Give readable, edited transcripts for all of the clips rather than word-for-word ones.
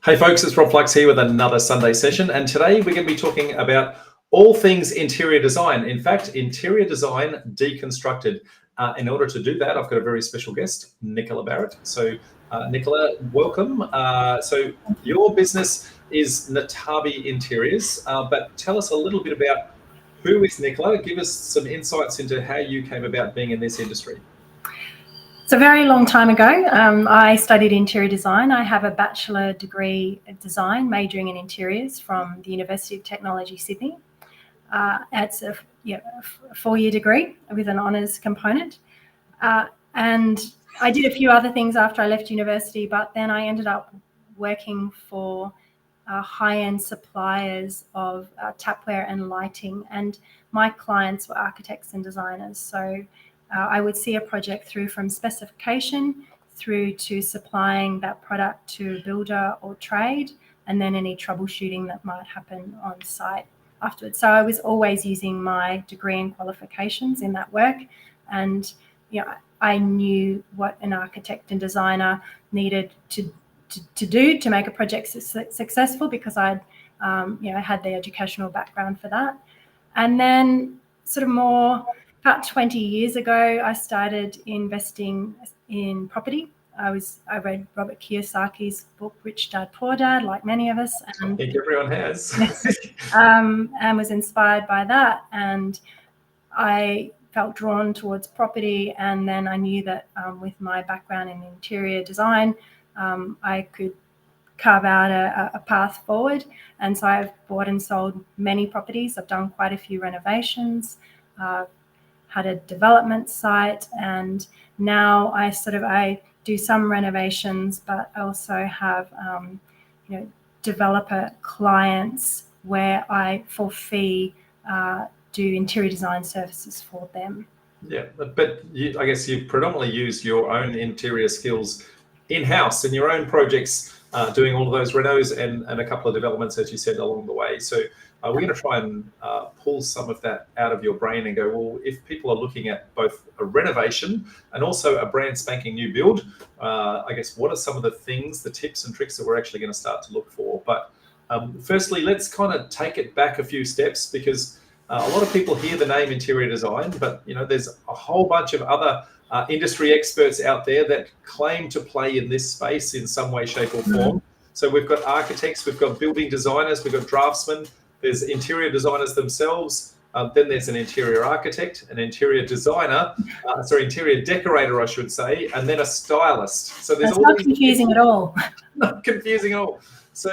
Hey folks, it's Rob Flux here with another Sunday session, and today we're going to be talking about all things interior design. In fact, interior design deconstructed. In order to do that, I've got a very special guest, Nicola Barrett. So Nicola, welcome. So your business is Nitabi Interiors, but tell us a little bit about who is Nicola. Give us some insights into how you came about being in this industry. So a very long time ago, I studied interior design. I have a bachelor degree in design, majoring in interiors from the University of Technology, Sydney. It's a four-year degree with an honours component. And I did a few other things after I left university, but then I ended up working for high-end suppliers of tapware and lighting. And my clients were architects and designers. So I would see a project through from specification through to supplying that product to a builder or trade, and then any troubleshooting that might happen on site afterwards. So I was always using my degree and qualifications in that work, and I knew what an architect and designer needed to do to make a project successful, because I'd had the educational background for that. And then sort of more about 20 years ago, I started investing in property. I read Robert Kiyosaki's book, Rich Dad, Poor Dad, like many of us. And I think everyone has. And was inspired by that. And I felt drawn towards property. And then I knew that with my background in interior design, I could carve out a path forward. And so I've bought and sold many properties. I've done quite a few renovations, had a development site, and now I do some renovations, but I also have developer clients where I for fee do interior design services for them. Yeah, but I guess you predominantly use your own interior skills in-house in your own projects, doing all of those renos and a couple of developments, as you said, along the way. So we're going to try and pull some of that out of your brain and go, well, if people are looking at both a renovation and also a brand spanking new build, I guess what are some of the things, the tips and tricks that we're actually going to start to look for? But firstly, let's kind of take it back a few steps, because a lot of people hear the name interior design, but there's a whole bunch of other industry experts out there that claim to play in this space in some way, shape, or form. So we've got architects, we've got building designers, we've got draftsmen, there's interior designers themselves, then there's an interior architect, an interior designer, interior decorator, I should say, and then a stylist. So there's That's not confusing at all. Not confusing at all. So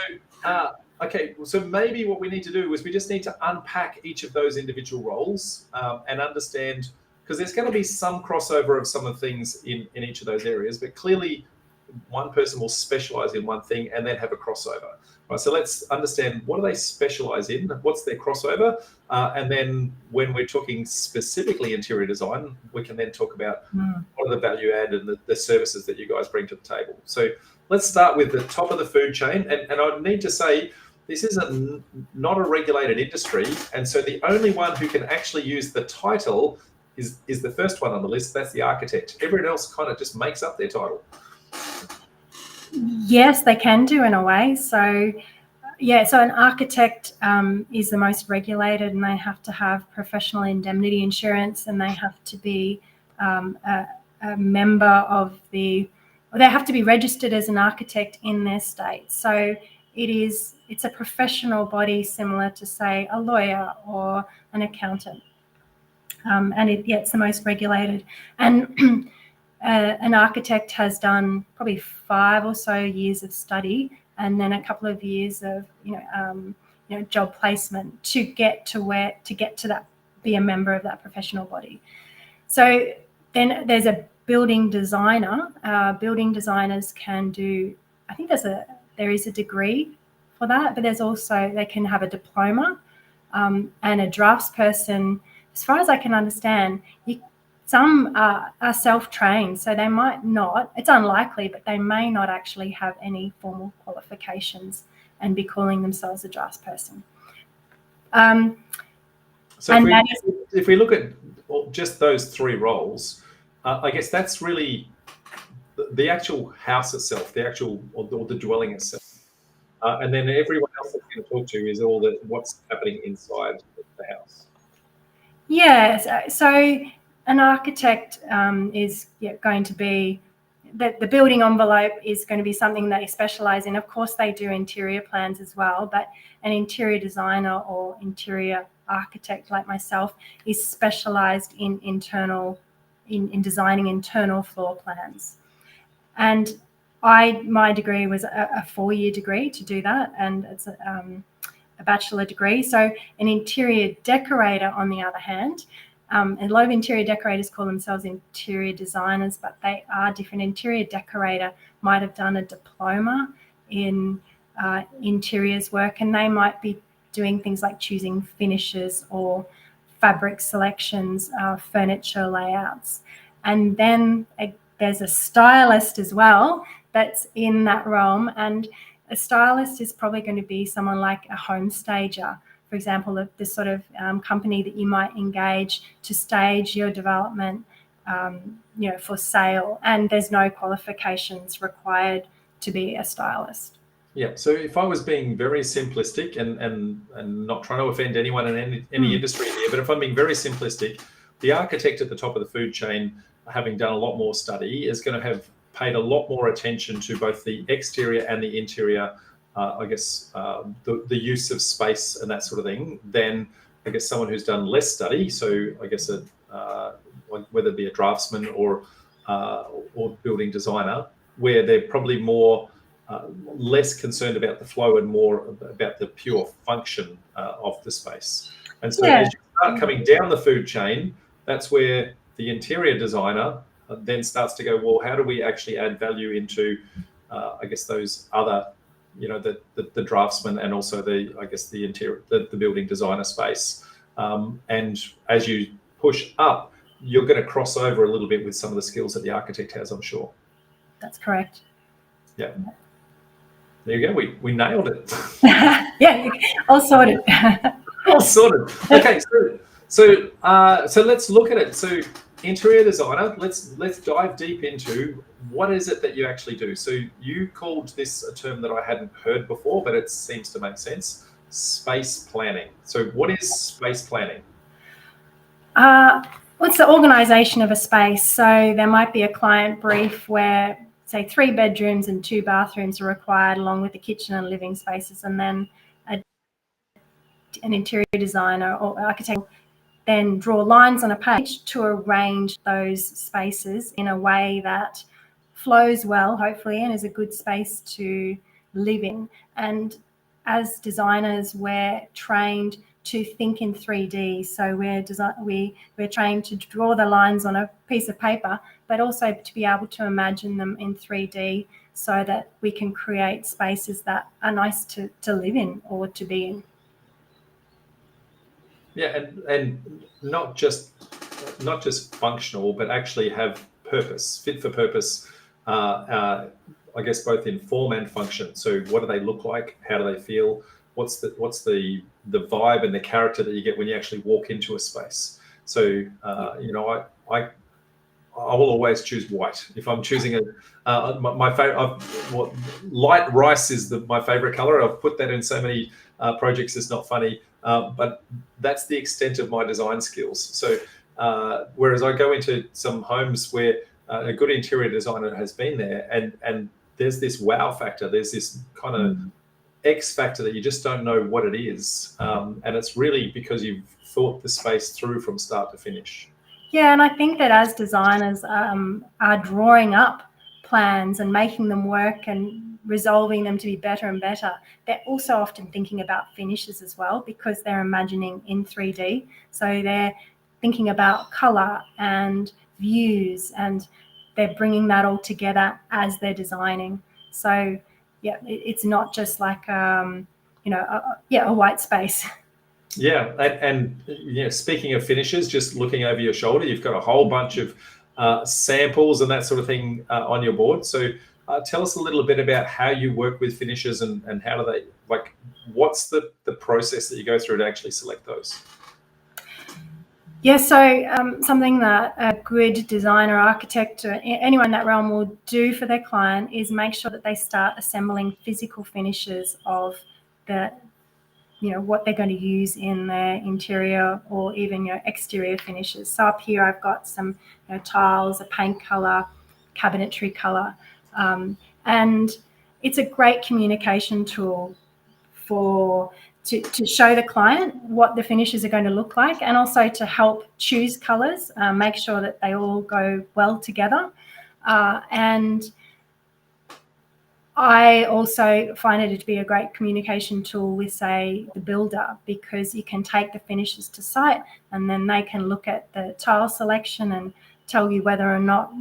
okay, so maybe what we need to do is we just need to unpack each of those individual roles and understand, because there's going to be some crossover of some of the things in each of those areas, but clearly one person will specialize in one thing and then have a crossover. Right, so let's understand, what do they specialize in? What's their crossover? And then when we're talking specifically interior design, we can then talk about what are the value add and the services that you guys bring to the table. So let's start with the top of the food chain. And I need to say, this is not a regulated industry. And so the only one who can actually use the title is the first one on the list. That's the architect. Everyone else kind of just makes up their title. Yes, they can do, in a way. So so an architect is the most regulated, and they have to have professional indemnity insurance, and they have to be a member of they have to be registered as an architect in their state. So it's a professional body, similar to, say, a lawyer or an accountant. And it's the most regulated. And an architect has done probably 5 or so years of study, and then a couple of years of job placement to get to that, be a member of that professional body. So then there's a building designer. Building designers can do, I think there is a degree for that, but there's also, they can have a diploma, and a draftsperson, as far as I can understand, some are self-trained, so they might not, it's unlikely, but they may not actually have any formal qualifications and be calling themselves a draftsperson. So if we look at just those 3 roles, I guess that's really the actual house itself, the actual or the dwelling itself. and then everyone else that's going to talk to is all the what's happening inside the house. Yeah, so an architect is going to be, the building envelope is going to be something they specialize in. Of course, they do interior plans as well, but an interior designer or interior architect like myself is specialized in designing internal floor plans. And my degree was a 4-year degree to do that, and it's a bachelor degree. So an interior decorator, on the other hand, a lot of interior decorators call themselves interior designers, but they are different. Interior decorator might have done a diploma in interiors work, and they might be doing things like choosing finishes or fabric selections, furniture layouts. And then there's a stylist as well that's in that realm, and a stylist is probably going to be someone like a home stager, for example, the sort of company that you might engage to stage your development, for sale. And there's no qualifications required to be a stylist. Yeah. So if I was being very simplistic and not trying to offend anyone in any industry here, but if I'm being very simplistic, the architect at the top of the food chain, having done a lot more study, is going to have paid a lot more attention to both the exterior and the interior, the use of space and that sort of thing, than I guess someone who's done less study. So I guess whether it be a draftsman or building designer, where they're probably more less concerned about the flow and more about the pure function of the space. And so as you start coming down the food chain, that's where the interior designer then starts to go, well, how do we actually add value into, those other, the draftsman and also the interior, the building designer space. And as you push up, you're going to cross over a little bit with some of the skills that the architect has, I'm sure. That's correct. Yeah. There you go. We nailed it. Yeah, all sorted. All sorted. Okay, so let's look at it. So interior designer, let's dive deep into what is it that you actually do. So you called this a term that I hadn't heard before, but it seems to make sense. Space planning. So what is space planning? It's the organization of a space. So there might be a client brief where, say, 3 bedrooms and 2 bathrooms are required, along with the kitchen and living spaces, and then an interior designer or architect then draw lines on a page to arrange those spaces in a way that flows well, hopefully, and is a good space to live in. And as designers, we're trained to think in 3D. So we're trained to draw the lines on a piece of paper, but also to be able to imagine them in 3D so that we can create spaces that are nice to live in or to be in. Yeah, and not just functional, but actually have purpose, fit for purpose. I guess both in form and function. So what do they look like? How do they feel? What's the vibe and the character that you get when you actually walk into a space? So I will always choose white. If I'm choosing my favorite, light rice is my favorite color. I've put that in so many projects. It's not funny. But that's the extent of my design skills. So whereas I go into some homes where a good interior designer has been there, and there's this wow factor, there's this kind of X factor that you just don't know what it is. And it's really because you've thought the space through from start to finish. Yeah, and I think that as designers are drawing up plans and making them work and resolving them to be better and better, they're also often thinking about finishes as well, because they're imagining in 3D. So they're thinking about color and views, and they're bringing that all together as they're designing. So yeah, it's not just like a white space. Yeah, and speaking of finishes, just looking over your shoulder, you've got a whole bunch of samples and that sort of thing on your board. So tell us a little bit about how you work with finishes and how do they, what's the process that you go through to actually select those? Yeah, so something that a good designer, architect, or anyone in that realm will do for their client is make sure that they start assembling physical finishes of the, what they're going to use in their interior or even exterior finishes. So up here I've got some tiles, a paint color, cabinetry color, and it's a great communication tool to show the client what the finishes are going to look like, and also to help choose colors, make sure that they all go well together. And I also find it to be a great communication tool with, say, the builder, because you can take the finishes to site and then they can look at the tile selection and tell you whether or not,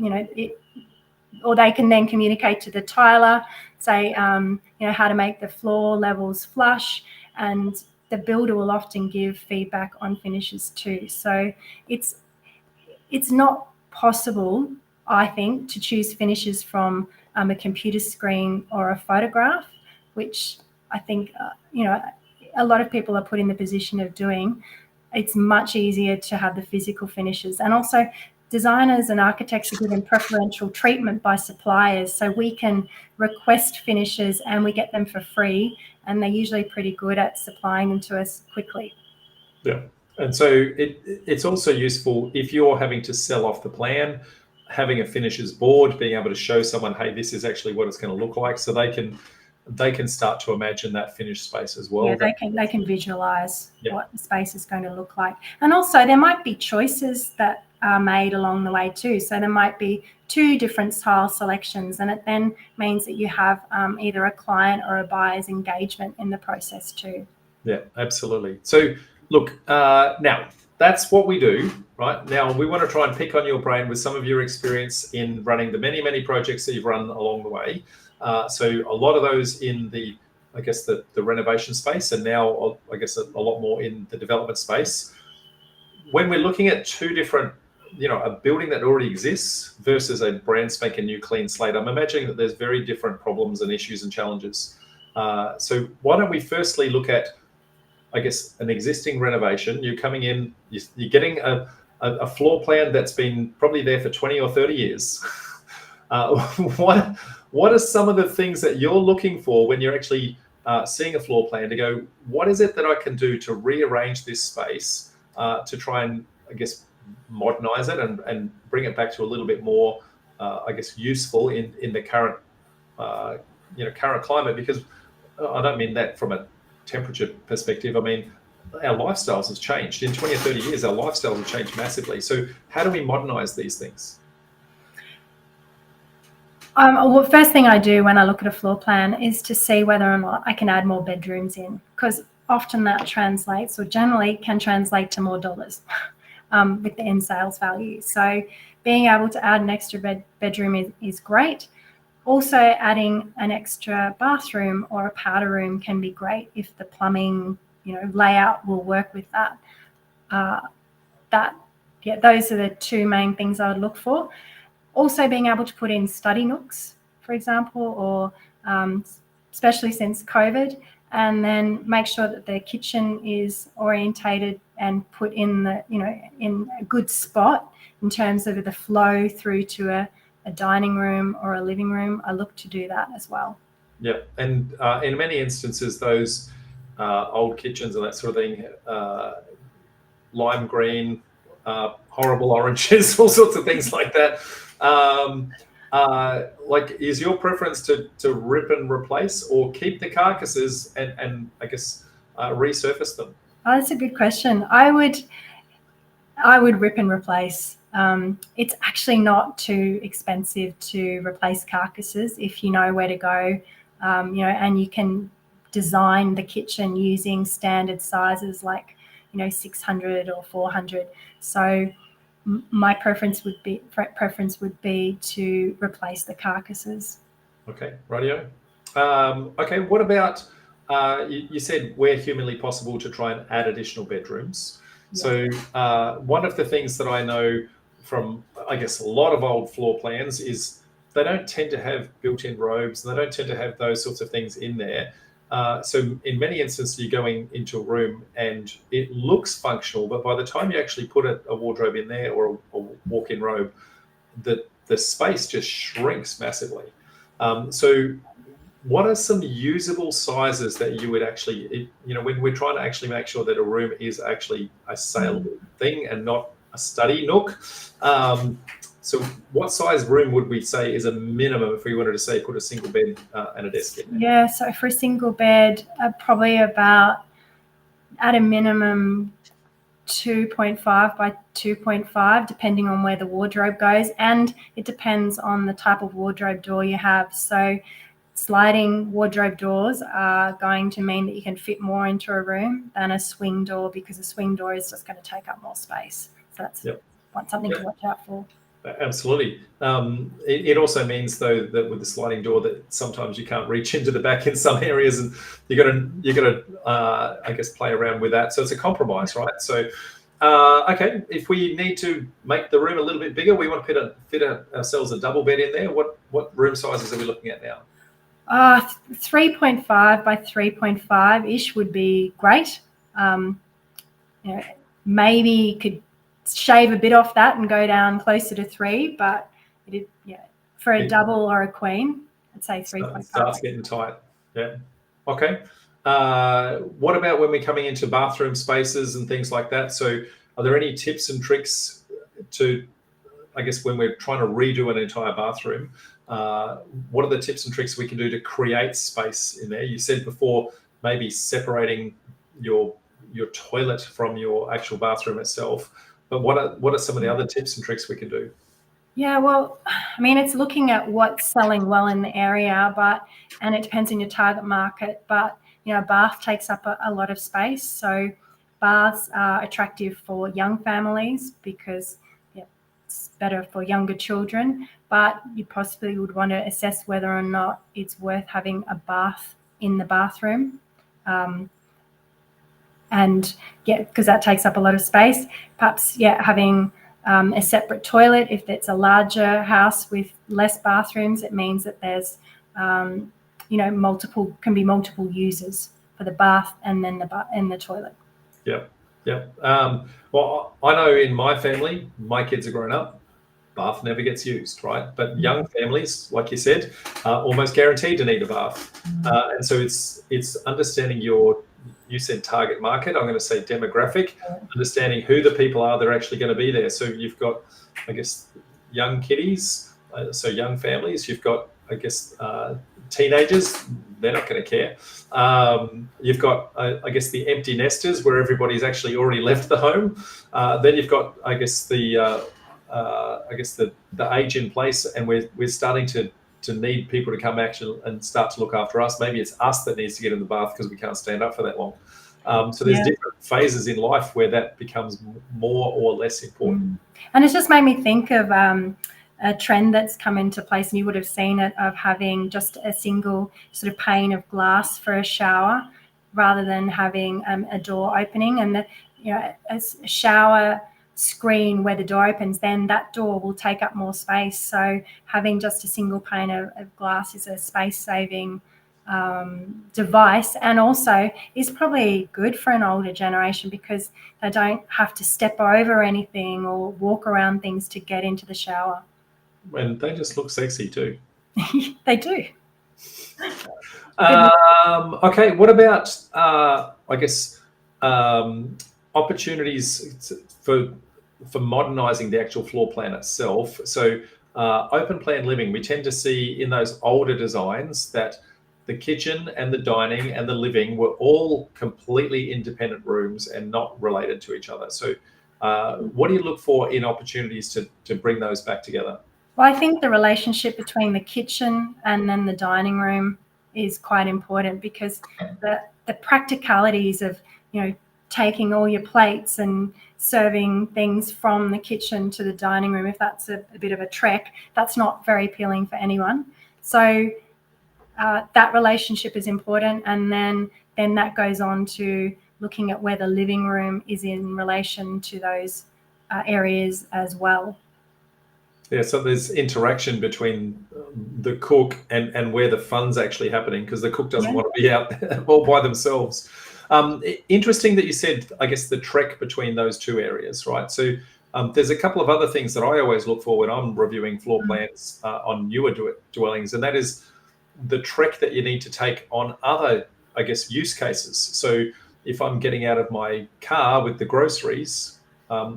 or they can then communicate to the tiler, say, how to make the floor levels flush, and the builder will often give feedback on finishes too. So it's not possible, I think, to choose finishes from a computer screen or a photograph, which I think, a lot of people are put in the position of doing. It's much easier to have the physical finishes. And also, designers and architects are given preferential treatment by suppliers, so we can request finishes and we get them for free, and they're usually pretty good at supplying them to us quickly. Yeah. And so it's also useful if you're having to sell off the plan, having a finishes board, being able to show someone, hey, this is actually what it's going to look like, so they can start to imagine that finished space as well. Yeah, they can visualize what the space is going to look like. And also there might be choices that are made along the way too. So there might be 2 different tile selections, and it then means that you have either a client or a buyer's engagement in the process too. Yeah, absolutely. So look, now that's what we do, right? Now we want to try and pick on your brain with some of your experience in running the many, many projects that you've run along the way. So a lot of those in the renovation space, and now I guess a lot more in the development space. When we're looking at 2 different, a building that already exists versus a brand spanking new clean slate, I'm imagining that there's very different problems and issues and challenges. So why don't we firstly look at, I guess, an existing renovation. You're coming in, you're getting a floor plan that's been probably there for 20 or 30 years. What are some of the things that you're looking for when you're actually seeing a floor plan to go, what is it that I can do to rearrange this space to try and, I guess, modernize it and bring it back to a little bit more, I guess, useful in the current, current climate? Because I don't mean that from a temperature perspective. I mean, our lifestyles have changed. In 20 or 30 years, our lifestyles have changed massively. So how do we modernize these things? Well, first thing I do when I look at a floor plan is to see whether or not I can add more bedrooms in, because often that translates, or generally can translate, to more dollars with the end sales value. So being able to add an extra bedroom is great. Also, adding an extra bathroom or a powder room can be great if the plumbing, layout will work with that. Those are the 2 main things I would look for. Also, being able to put in study nooks, for example, or especially since COVID, and then make sure that the kitchen is orientated and put in in a good spot in terms of the flow through to a dining room or a living room. I look to do that as well. Yeah, and in many instances, those old kitchens and that sort of thing, lime green, horrible oranges, all sorts of things like that. Is your preference to rip and replace, or keep the carcasses and I guess resurface them? Oh, that's a good question. I would rip and replace. It's actually not too expensive to replace carcasses if you know where to go, and you can design the kitchen using standard sizes like 600 or 400. So my preference would be to replace the carcasses. Okay, radio. Okay, what about you said where humanly possible to try and add additional bedrooms. So one of the things that I know from, I guess, a lot of old floor plans is they don't tend to have built-in robes. They don't tend to have those sorts of things in there. So in many instances, you're going into a room and it looks functional, but by the time you actually put a wardrobe in there or a walk-in robe, the space just shrinks massively. So what are some usable sizes that you would actually, when we're trying to actually make sure that a room is actually a saleable thing and not a study nook? So what size room would we say is a minimum if we wanted to say put a single bed and a desk in there? Yeah, so for a single bed, probably about, at a minimum, 2.5 by 2.5, depending on where the wardrobe goes. And it depends on the type of wardrobe door you have. So sliding wardrobe doors are going to mean that you can fit more into a room than a swing door, because a swing door is just going to take up more space. So that's something to watch out for. Absolutely. It also means, though, that with the sliding door, that sometimes you can't reach into the back in some areas, and you got to I guess play around with that. So it's a compromise, right? So okay, if we need to make the room a little bit bigger, we want to fit ourselves a double bed in there. What room sizes are we looking at now? 3.5 by 3.5 ish would be great. Maybe could shave a bit off that and go down closer to 3, but for a double or a queen, I'd say 3.5. Starts getting tight. Yeah. Okay. What about when we're coming into bathroom spaces and things like that? So are there any tips and tricks to, I guess, when we're trying to redo an entire bathroom, what are the tips and tricks we can do to create space in there? You said before, maybe separating your toilet from your actual bathroom itself. But what are some of the other tips and tricks we can do? Yeah, well, I mean, it's looking at what's selling well in the area, and it depends on your target market. But a bath takes up a lot of space, so baths are attractive for young families because it's better for younger children. But you possibly would want to assess whether or not it's worth having a bath in the bathroom. And because that takes up a lot of space. Perhaps having a separate toilet. If it's a larger house with less bathrooms, it means that there's multiple users for the bath and then the toilet. Yep. Well, I know in my family, my kids are grown up, bath never gets used, right? But young families, like you said, are almost guaranteed to need a bath. And so it's understanding you said target market, I'm going to say demographic, understanding who the people are that are actually going to be there. So you've got, I guess, young kiddies, so young families. You've got, I guess, teenagers, they're not going to care. You've got, I guess, the empty nesters where everybody's actually already left the home. Then you've got, I guess, the age in place, and we're starting to need people to come actually and start to look after us. Maybe it's us that needs to get in the bath because we can't stand up for that long. So there's different phases in life where that becomes more or less important. And it's just made me think of a trend that's come into place, and you would have seen it, of having just a single sort of pane of glass for a shower rather than having a door opening. And a shower screen where the door opens, then that door will take up more space. So having just a single pane of glass is a space-saving device, and also is probably good for an older generation because they don't have to step over anything or walk around things to get into the shower. And they just look sexy too. They do. Okay, what about I guess opportunities for modernizing the actual floor plan itself? So open plan living, we tend to see in those older designs that the kitchen and the dining and the living were all completely independent rooms and not related to each other. So what do you look for in opportunities to bring those back together? Well, I think the relationship between the kitchen and then the dining room is quite important, because the practicalities of taking all your plates and serving things from the kitchen to the dining room, if that's a bit of a trek, that's not very appealing for anyone. So that relationship is important, and then that goes on to looking at where the living room is in relation to those areas as well. Yeah, so there's interaction between the cook and where the fun's actually happening, because the cook doesn't Yeah. want to be out all by themselves. Interesting that you said, I guess, the trek between those two areas, right? So there's a couple of other things that I always look for when I'm reviewing floor plans on newer dwellings, and that is the trek that you need to take on other, I guess, use cases. So if I'm getting out of my car with the groceries,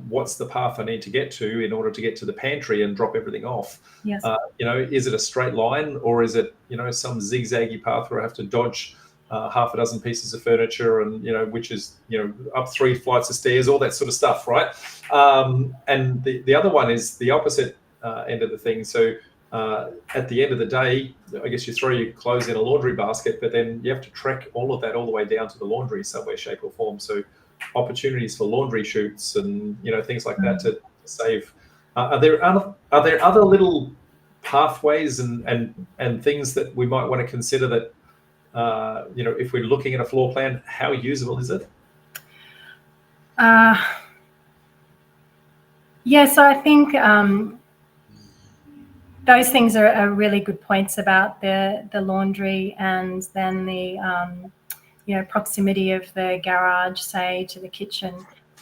what's the path I need to get to in order to get to the pantry and drop everything off? Yes. Is it a straight line, or is it, some zigzaggy path where I have to dodge half a dozen pieces of furniture and, which is, up 3 flights of stairs, all that sort of stuff, right? And the other one is the opposite end of the thing. So at the end of the day, I guess you throw your clothes in a laundry basket, but then you have to trek all of that all the way down to the laundry some way, shape or form. So opportunities for laundry shoots and things like that to save. Are there other little pathways and things that we might want to consider that if we're looking at a floor plan, how usable is it? So I think those things are really good points about the laundry, and then the proximity of the garage, say, to the kitchen,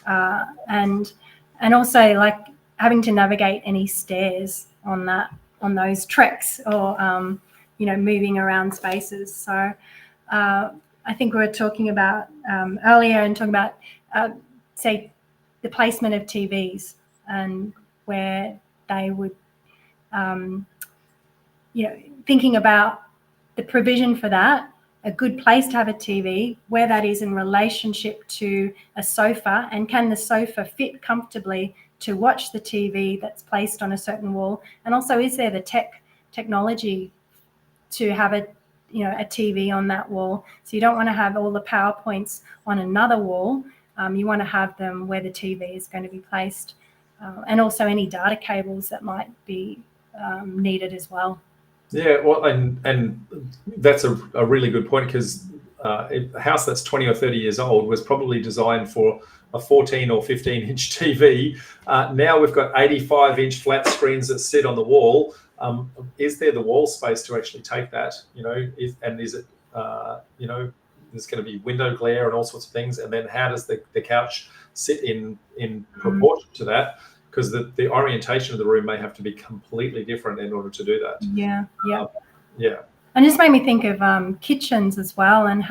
and also like having to navigate any stairs on those treks, or moving around spaces. So I think we were talking about earlier, and talking about say the placement of TVs and where they would thinking about the provision for that, a good place to have a TV, where that is in relationship to a sofa, and can the sofa fit comfortably to watch the TV that's placed on a certain wall, and also is there the technology to have a TV on that wall. So you don't want to have all the PowerPoints on another wall. You want to have them where the TV is going to be placed, and also any data cables that might be needed as well. Yeah, well, and that's a really good point, because a house that's 20 or 30 years old was probably designed for a 14 or 15-inch TV. Now we've got 85-inch flat screens that sit on the wall. Is there the wall space to actually take that? Is it there's going to be window glare and all sorts of things, and then how does the couch sit in proportion to that? Because the orientation of the room may have to be completely different in order to do that. Yeah. Yeah. And it just made me think of kitchens as well, and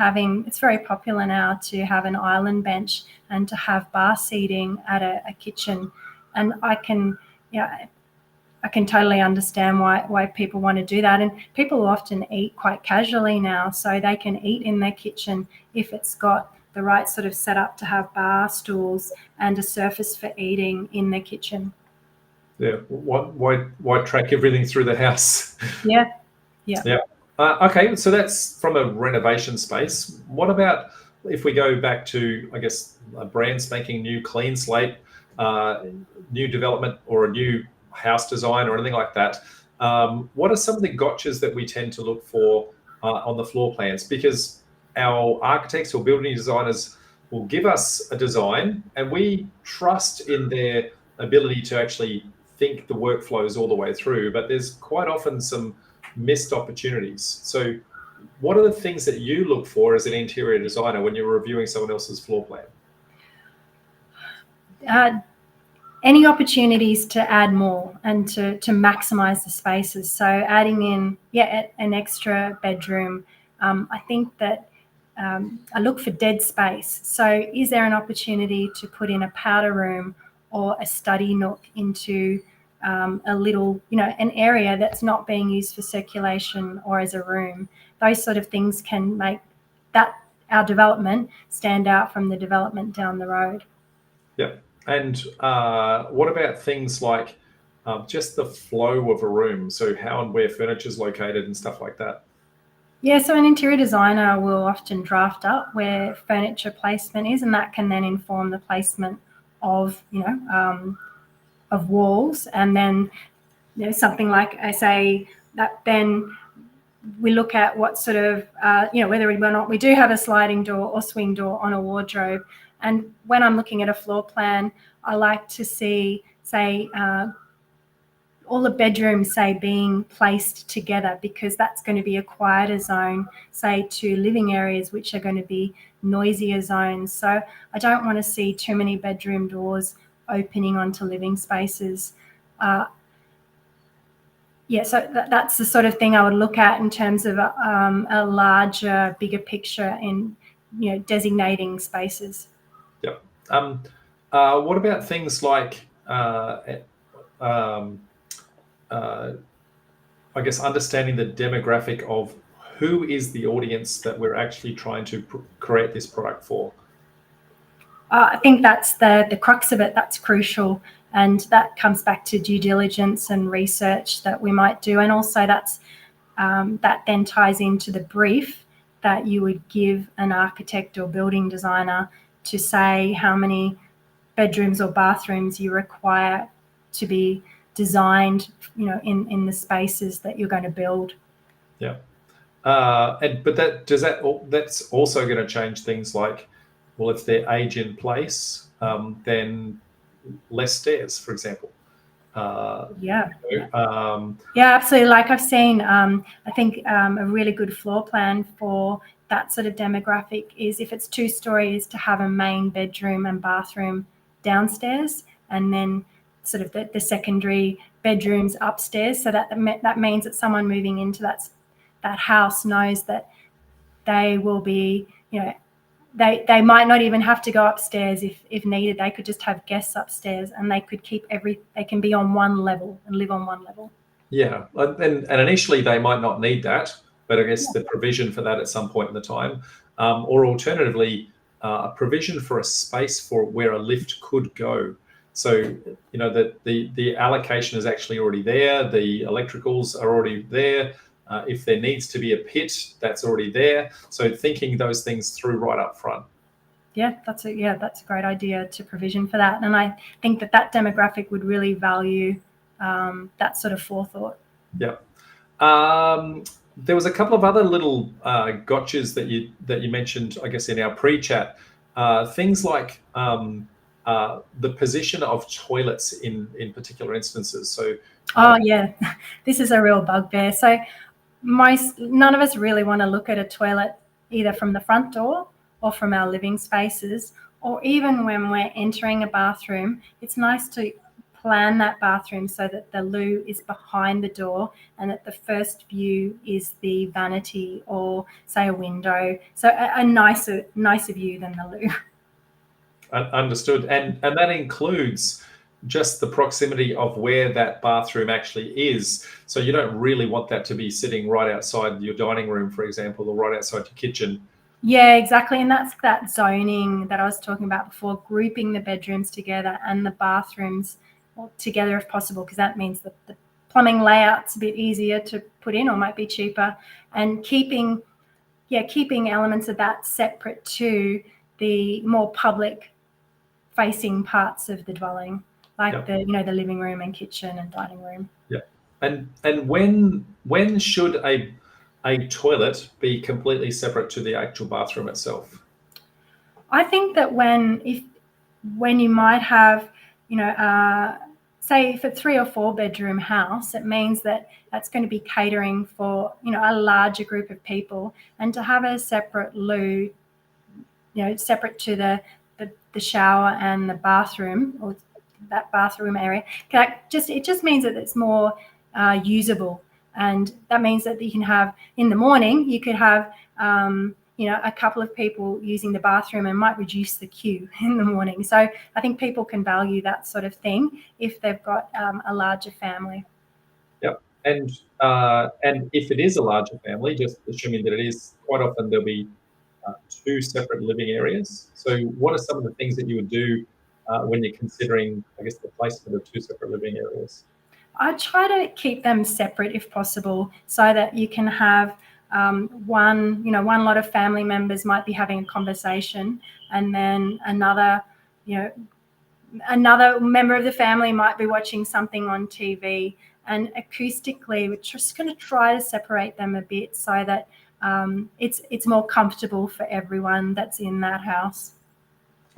it's very popular now to have an island bench and to have bar seating at a kitchen. And I can totally understand why people want to do that. And people often eat quite casually now, so they can eat in their kitchen if it's got the right sort of setup to have bar stools and a surface for eating in the kitchen. Yeah. Why track everything through the house? Yeah. Okay, so that's from a renovation space. What about if we go back to, I guess, a brand spanking new clean slate, new development, or a new house design or anything like that? What are some of the gotchas that we tend to look for on the floor plans? Because our architects or building designers will give us a design, and we trust in their ability to actually think the workflows all the way through, but there's quite often some missed opportunities. So what are the things that you look for as an interior designer when you're reviewing someone else's floor plan? Any opportunities to add more and to maximize the spaces. So adding in an extra bedroom. I think that I look for dead space. So is there an opportunity to put in a powder room or a study nook into a little, an area that's not being used for circulation or as a room? Those sort of things can make our development stand out from the development down the road. Yeah. And what about things like just the flow of a room? So how and where furniture is located and stuff like that. Yeah, so an interior designer will often draft up where furniture placement is, and that can then inform the placement of, of walls. And then, something like I say, that then we look at what sort of, whether or not we do have a sliding door or swing door on a wardrobe. And when I'm looking at a floor plan, I like to see, say, all the bedrooms, say, being placed together, because that's going to be a quieter zone, say, to living areas, which are going to be noisier zones. So I don't want to see too many bedroom doors opening onto living spaces. So that's the sort of thing I would look at in terms of a larger, bigger picture in, designating spaces. Yeah. What about things like, I guess, understanding the demographic of who is the audience that we're actually trying to create this product for? I think that's the crux of it. That's crucial. And that comes back to due diligence and research that we might do. And also that then ties into the brief that you would give an architect or building designer to say how many bedrooms or bathrooms you require to be designed, in the spaces that you're going to build. Yeah. But that's also going to change things like, well, if they're age in place, then less stairs, for example. Yeah, absolutely. Like I've seen, I think a really good floor plan for that sort of demographic is, if it's 2 stories, to have a main bedroom and bathroom downstairs, and then sort of the secondary bedrooms upstairs. So that means that someone moving into that house knows that they will be, they might not even have to go upstairs if needed. They could just have guests upstairs, and they could they can be on one level and live on one level. Yeah, and initially they might not need that, but I guess the provision for that at some point in the time, or alternatively, a provision for a space for where a lift could go. So, that the allocation is actually already there. The electricals are already there. If there needs to be a pit, that's already there. So thinking those things through right up front. Yeah, that's a great idea to provision for that. And I think that demographic would really value that sort of forethought. Yeah. There was a couple of other little gotchas that you mentioned, I guess, in our pre-chat. Things like the position of toilets in particular instances. So. This is a real bugbear. So none of us really want to look at a toilet either from the front door or from our living spaces, or even when we're entering a bathroom. It's nice to plan that bathroom so that the loo is behind the door, and that the first view is the vanity or, say, a window. So a nicer view than the loo. Understood. And that includes just the proximity of where that bathroom actually is. So you don't really want that to be sitting right outside your dining room, for example, or right outside your kitchen. Yeah, exactly. And that's that zoning that I was talking about before, grouping the bedrooms together and the bathrooms together if possible, because that means that the plumbing layout's a bit easier to put in, or might be cheaper, and keeping elements of that separate to the more public facing parts of the dwelling, like the living room and kitchen and dining room. Yeah. And when should a toilet be completely separate to the actual bathroom itself? I think that when you might have, say, for a 3 or 4 bedroom house, it means that that's going to be catering for, a larger group of people, and to have a separate loo, separate to the shower and the bathroom, or that bathroom area, it just means that it's more usable. And that means that you can have, in the morning, you could have a couple of people using the bathroom, and might reduce the queue in the morning. So I think people can value that sort of thing if they've got a larger family. Yep. And if it is a larger family, just assuming that it is, quite often there'll be 2 separate living areas. So what are some of the things that you would do when you're considering, I guess, the placement of 2 separate living areas? I try to keep them separate if possible, so that you can have one lot of family members might be having a conversation, and then another member of the family might be watching something on TV. And acoustically, we're just going to try to separate them a bit, so that it's more comfortable for everyone that's in that house.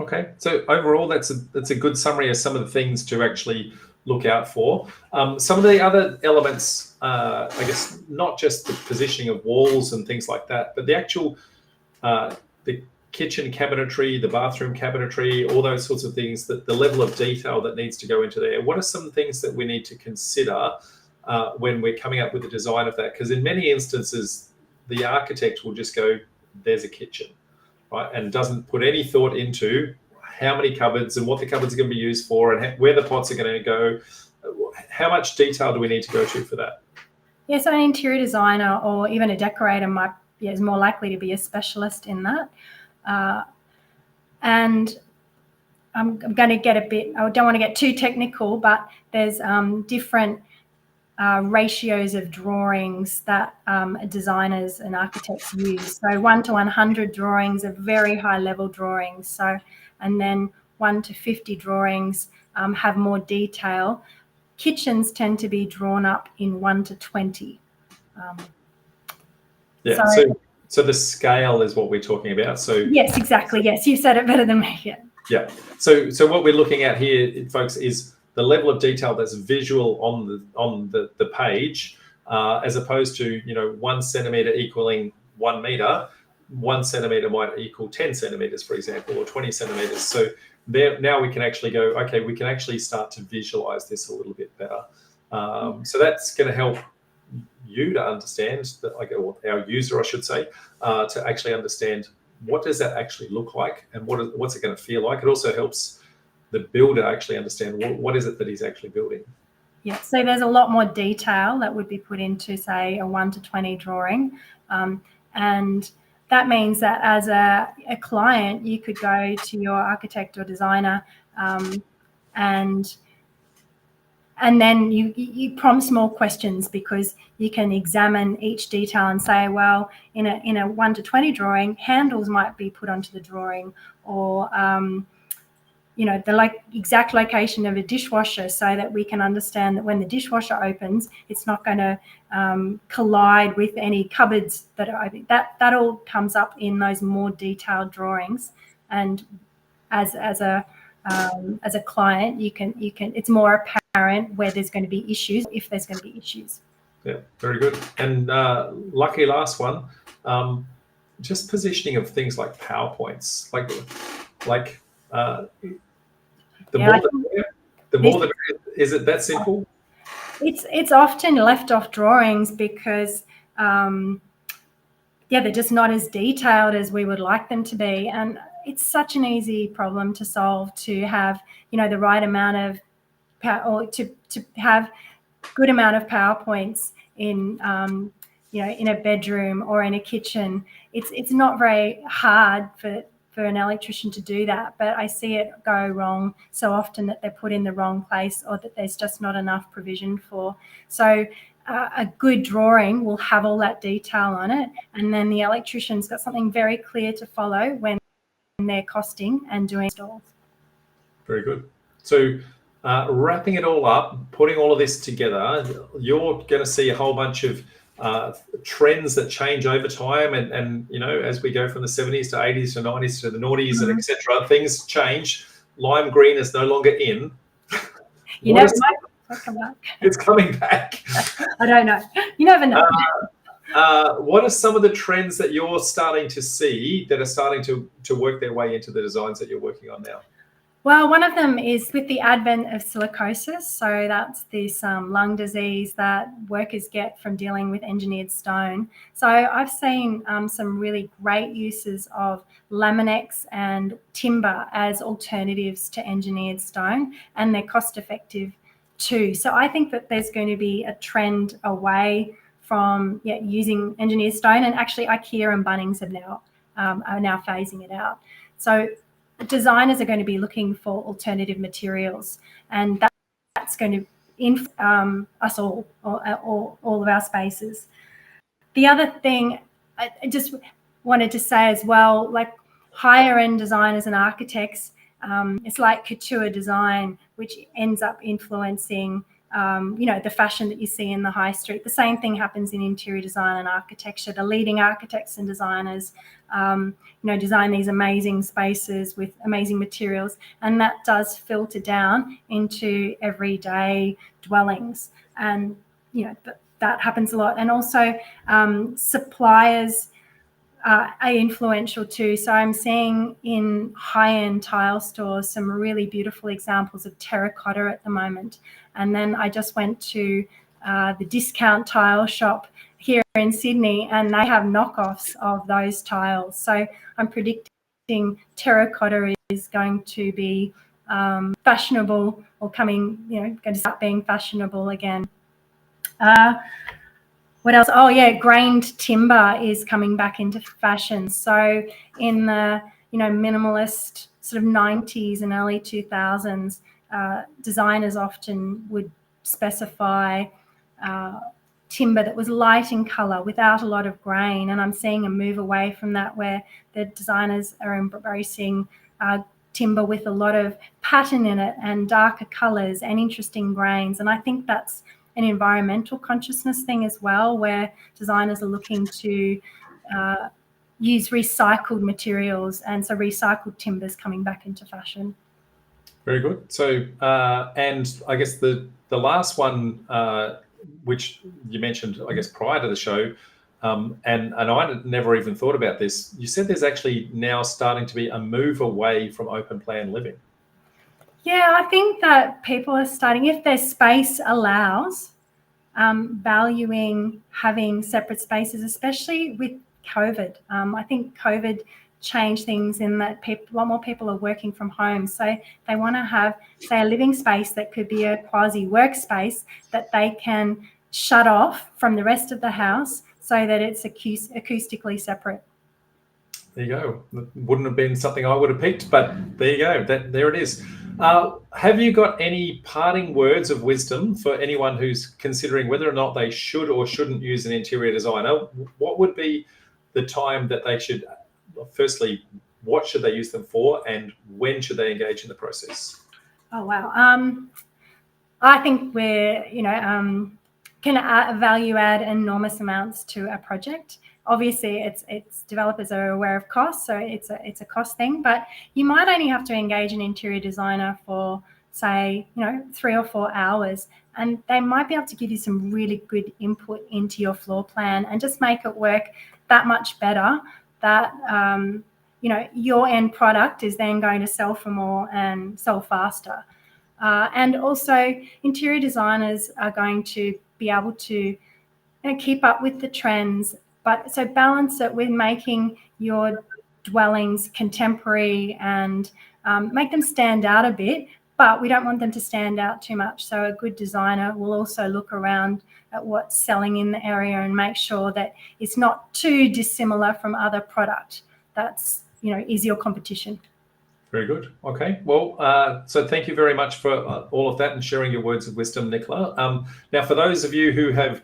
Okay, so overall, that's a good summary of some of the things to actually look out for. Some of the other elements, I guess, not just the positioning of walls and things like that, but the actual the kitchen cabinetry, the bathroom cabinetry, all those sorts of things, that the level of detail that needs to go into there. What are some things that we need to consider when we're coming up with the design of that? Because in many instances, the architect will just go, there's a kitchen, right? And doesn't put any thought into how many cupboards and what the cupboards are going to be used for, and where the pots are going to go. How much detail do we need to go to for that? Yeah, so an interior designer or even a decorator is more likely to be a specialist in that. And I'm going to get I don't want to get too technical, but there's different ratios of drawings that designers and architects use. So 1 to 100 drawings are very high level drawings. So, and then 1 to 50 drawings have more detail. Kitchens tend to be drawn up in 1 to 20. Yeah. So the scale is what we're talking about. So yes, exactly. Yes, you said it better than me. Yeah. Yeah. So what we're looking at here, folks, is the level of detail that's visual on the page, as opposed to 1 centimeter equaling 1 meter. 1 centimeter might equal 10 centimeters, for example, or 20 centimeters. So there now we can actually go, okay, we can actually start to visualize this a little bit better. So that's going to help you to understand that, or our user, I should say, to actually understand what does that actually look like and what's it going to feel like. It also helps the builder actually understand what is it that he's actually building. Yeah, so there's a lot more detail that would be put into, say, a 1 to 20 drawing. And that means that as a client, you could go to your architect or designer and then you prompt more questions, because you can examine each detail and say, well, in a 1 to 20 drawing, handles might be put onto the drawing, or the exact location of a dishwasher, so that we can understand that when the dishwasher opens, it's not going to collide with any cupboards that are open. That all comes up in those more detailed drawings, and as a client, you can it's more apparent where there's going to be issues, if there's going to be issues. Yeah, very good. And lucky last one, just positioning of things like PowerPoints, the more is it that simple? It's often left off drawings because they're just not as detailed as we would like them to be, and it's such an easy problem to solve, to have the right amount of or to have good amount of PowerPoints in in a bedroom or in a kitchen. It's not very hard for an electrician to do that, but I see it go wrong so often, that they're put in the wrong place, or that there's just not enough provision for. So a good drawing will have all that detail on it, and then the electrician's got something very clear to follow when they're costing and doing installs. Very good. So wrapping it all up, putting all of this together, you're going to see a whole bunch of trends that change over time, and as we go from the 70s to 80s to 90s to the noughties and etc., things change. Lime green is no longer in. Come back. It's coming back. I don't know. You never know. What are some of the trends that you're starting to see that are starting to work their way into the designs that you're working on now? Well, one of them is with the advent of silicosis. So that's this lung disease that workers get from dealing with engineered stone. So I've seen some really great uses of Laminex and timber as alternatives to engineered stone, and they're cost effective too. So I think that there's going to be a trend away from using engineered stone, and actually IKEA and Bunnings are now phasing it out. So designers are going to be looking for alternative materials, and that's going to influence us all of our spaces. The other thing I just wanted to say as well, like higher end designers and architects, it's like couture design, which ends up influencing the fashion that you see in the high street. The same thing happens in interior design and architecture. The leading architects and designers, design these amazing spaces with amazing materials, and that does filter down into everyday dwellings. And, that happens a lot. And also suppliers are influential too. So I'm seeing in high-end tile stores some really beautiful examples of terracotta at the moment. And then I just went to the discount tile shop here in Sydney, and they have knockoffs of those tiles. So I'm predicting terracotta is going to be fashionable, or going to start being fashionable again. What else? Oh yeah, grained timber is coming back into fashion. So in the minimalist sort of 90s and early 2000s, designers often would specify timber that was light in color without a lot of grain. And I'm seeing a move away from that, where the designers are embracing timber with a lot of pattern in it and darker colors and interesting grains. And I think that's an environmental consciousness thing as well, where designers are looking to use recycled materials, and so recycled timbers coming back into fashion. Very good. So, and I guess the last one, which you mentioned, I guess, prior to the show, and I never even thought about this. You said there's actually now starting to be a move away from open plan living. Yeah, I think that people are starting, if their space allows, valuing having separate spaces, especially with COVID. I think COVID changed things in that a lot more people are working from home. So they want to have, say, a living space that could be a quasi workspace that they can shut off from the rest of the house so that it's acoustically separate. There you go. That wouldn't have been something I would have picked, but there you go. There it is. Have you got any parting words of wisdom for anyone who's considering whether or not they should or shouldn't use an interior designer? What would be the time that they should, firstly, what should they use them for, and when should they engage in the process? Oh, wow. I think we're, can value add enormous amounts to a project. Obviously, it's developers are aware of costs, so it's a cost thing. But you might only have to engage an interior designer for, say, 3 or 4 hours, and they might be able to give you some really good input into your floor plan and just make it work that much better. That your end product is then going to sell for more and sell faster. And also, interior designers are going to be able to keep up with the trends, but so balance it with making your dwellings contemporary and make them stand out a bit, but we don't want them to stand out too much. So a good designer will also look around at what's selling in the area and make sure that it's not too dissimilar from other product that's is your competition. Very good. Okay. Well, so thank you very much for all of that and sharing your words of wisdom, Nicola. Now, for those of you who have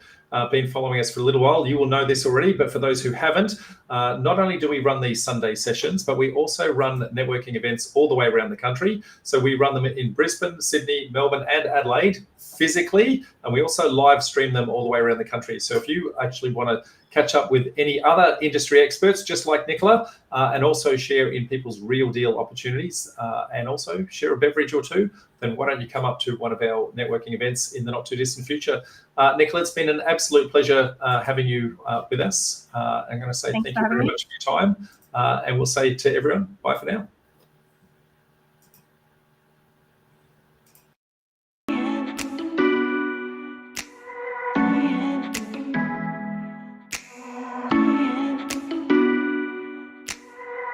been following us for a little while, you will know this already, but for those who haven't, not only do we run these Sunday sessions, but we also run networking events all the way around the country. So we run them in Brisbane, Sydney, Melbourne, and Adelaide physically, and we also live stream them all the way around the country. So if you actually want to catch up with any other industry experts, just like Nicola, and also share in people's real deal opportunities, and also share a beverage or two, then why don't you come up to one of our networking events in the not too distant future. Nicola, it's been an absolute pleasure having you with us. I'm going to say thank you very much for your time, and we'll say to everyone, bye for now.